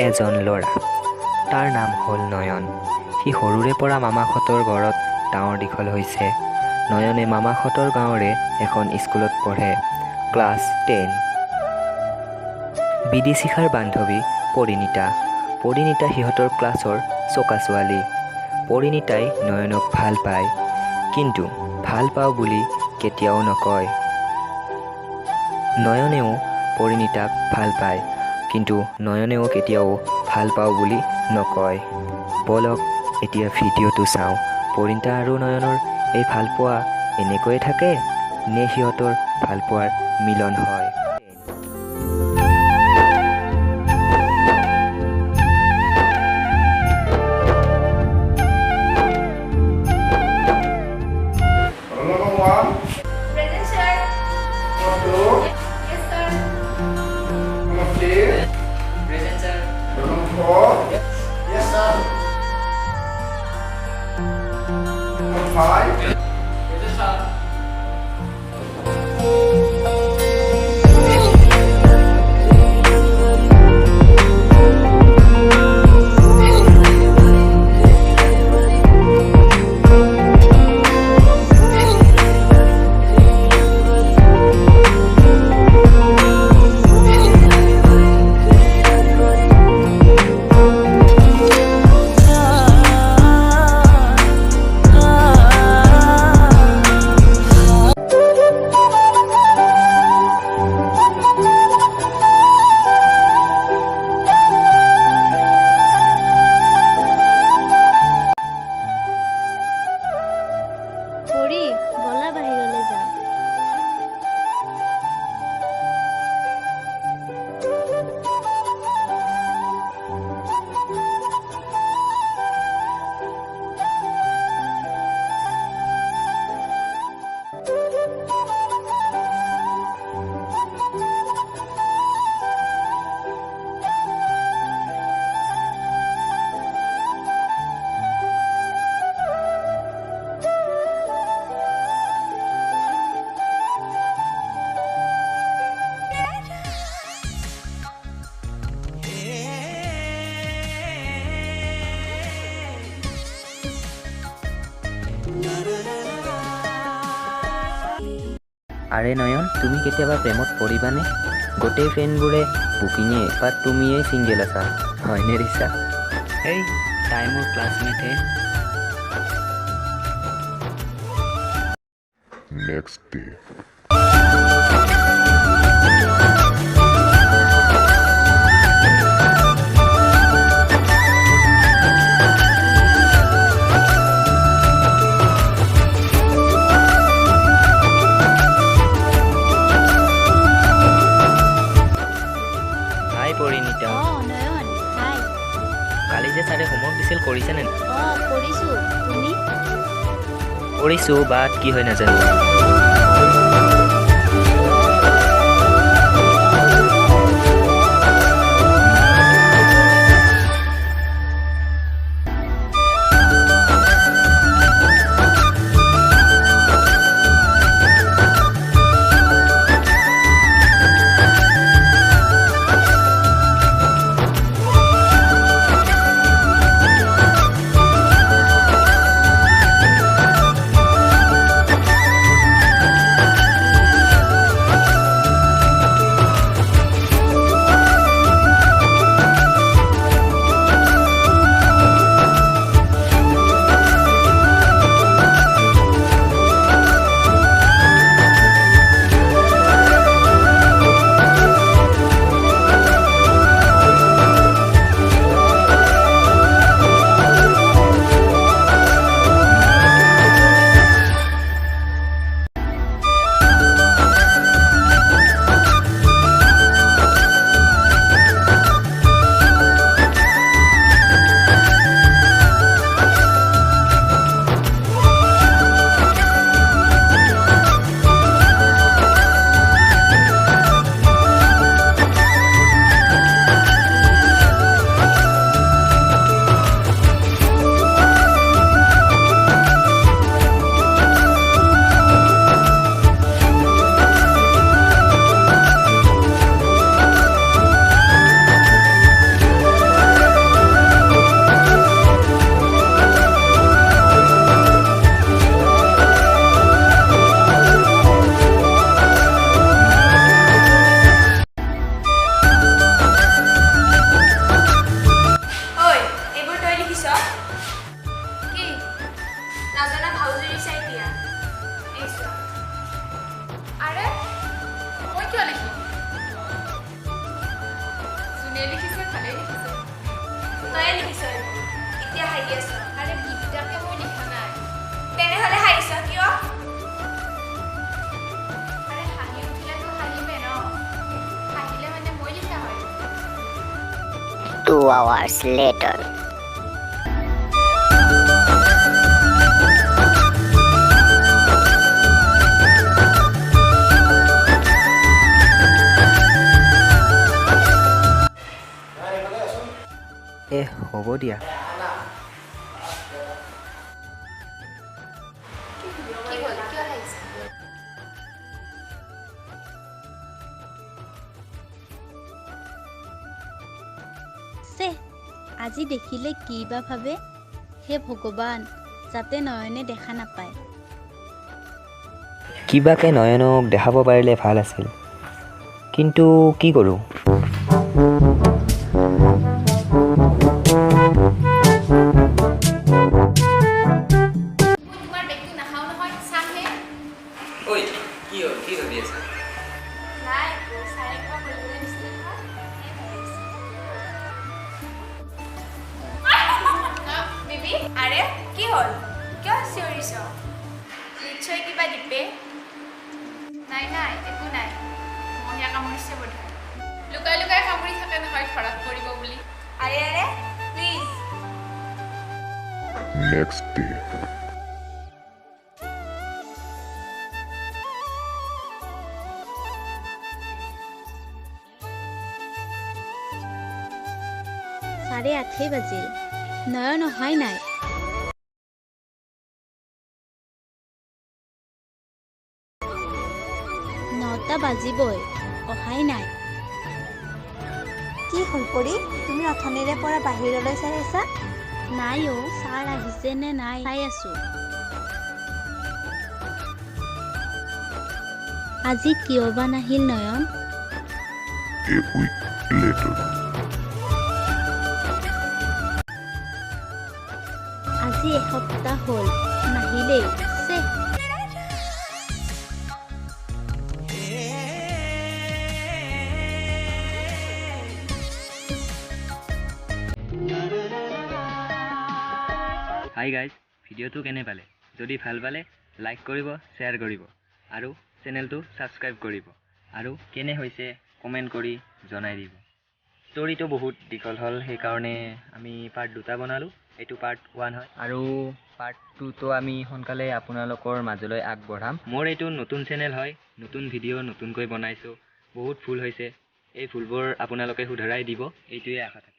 এজন ল'ৰা। তাৰ নাম হ'ল নয়ন। সি সৰুৰে পৰা মামাহঁতৰ ঘৰত ডাঙৰ দীঘল হৈছে। নয়নে মামাহঁতৰ গাঁৱৰে এখন স্কুলত পঢ়ে, ক্লাছ 10। বিদিশিখাৰ বান্ধৱী পৰিণীতা। পৰিণীতা সিহঁতৰ ক্লাছৰ চোকা ছোৱালী। পৰিণীতাই নয়নক ভাল পায়, কিন্তু ভাল পাওঁ বুলি কেতিয়াও নকয়। নয়নেও পৰিণীতাক ভাল পায়, কিন্তু নয়নেও কেতিয়াও ভাল পাওঁ বুলি নকয়। ব'লক এতিয়া ভিডিঅ'টো চাওঁ। পৰিণীতা আৰু নয়নৰ এই ভালপোৱা এনেকৈয়ে থাকে নে সিহঁতৰ ভালপোৱাৰ মিলন হয়? Present, sir. Yes, sir. Present, sir. Yes, sir. 5. Present, sir. পৰি বলা বাহিৰলৈ যাওঁ। আৰে নয়ন, তুমি কেতিয়াবা প্ৰেমত পৰিবানে? গোটেই ফ্ৰেণ্ডবোৰে বুকিঙে, বাট তুমিয়েই ছিংগেল আছা, হয়নে ৰিছা? এই তাই মোৰ ক্লাছমেটহে। Next day. হাই পৰিণীতা, নয়ন, হাই। কালি যে ছাৰে হোমৱৰ্ক দিছিল কৰিছেনে? কৰিছোঁ। তুমি? কৰিছোঁ, বাট কি হয় নাজানো। ভালেই লিখিছে তয়ে লিখিছ এতিয়া হাঁহি আছ আৰে বিদ্যাকে মই লিখা নাই তেনেহ'লে হাঁহিছ কিয় আৰে হাঁহি উঠিলেতো হাঁহিমে ন হাঁহিলে মানে মই লিখা হয় 2 hours later. হ'ব দিয়া কি হ'ল কিয় হাঁহিছ চে আজি দেখিলে কি বা ভাবে হে ভগৱান যাতে নয়নে দেখা নাপায় কিবাকে নয়নক দেখাব পাৰিলে ভাল আছিল কিন্তু কি কৰোঁ তোমাৰ বেগটো নাখাওঁ নহয় চাহে ঐ কি হ'ল কি ভাবি আছা নাই চাৰে কিবা কৰিবলৈ দিছিলে নহয় বিবি আৰে কি হ'ল কিয় চিঞৰিছ নিশ্চয় কিবা দিপে নাই নাই একো নাই মহিয়া কামুৰিছে বোধহয় লুকাই লুকাই কামুৰি থাকে নহয় ধৰাত পৰিব বুলি আৰে আৰে প্লিজ Next day. চাৰে 8 বাজিল নয়ন অহাই নাই নটা বাজিবই অহাই নাই কি হ'ল পৰি তুমি অথনিৰে পৰা বাহিৰলৈ চাই আছা নাই অ ছাৰ আহিছে নে নাই চাই আছো আজি কিয় বা নাহিল নয়ন A week later. আজি এসপ্তাহ হ'ল নাহিলেই চে হাই গাইজ ভিডিঅ'টো কেনে পালে যদি ভাল পালে লাইক কৰিব শ্বেয়াৰ কৰিব আৰু চেনেলটো ছাবস্ক্ৰাইব কৰিব আৰু কেনে হৈছে কমেণ্ট কৰি জনাই দিব ষ্টৰিটো বহুত দীঘল হ'ল সেইকাৰণে আমি পাৰ্ট 2টা বনালোঁ এইটো পাৰ্ট 1 হয় আৰু পাৰ্ট 2টো আমি সোনকালে আপোনালোকৰ মাজলৈ আগবঢ়াম মোৰ এইটো নতুন চেনেল হয় নতুন ভিডিঅ' নতুনকৈ বনাইছোঁ বহুত ভুল হৈছে এই ভুলবোৰ আপোনালোকে শুধৰাই দিব এইটোৱে আশা থাকে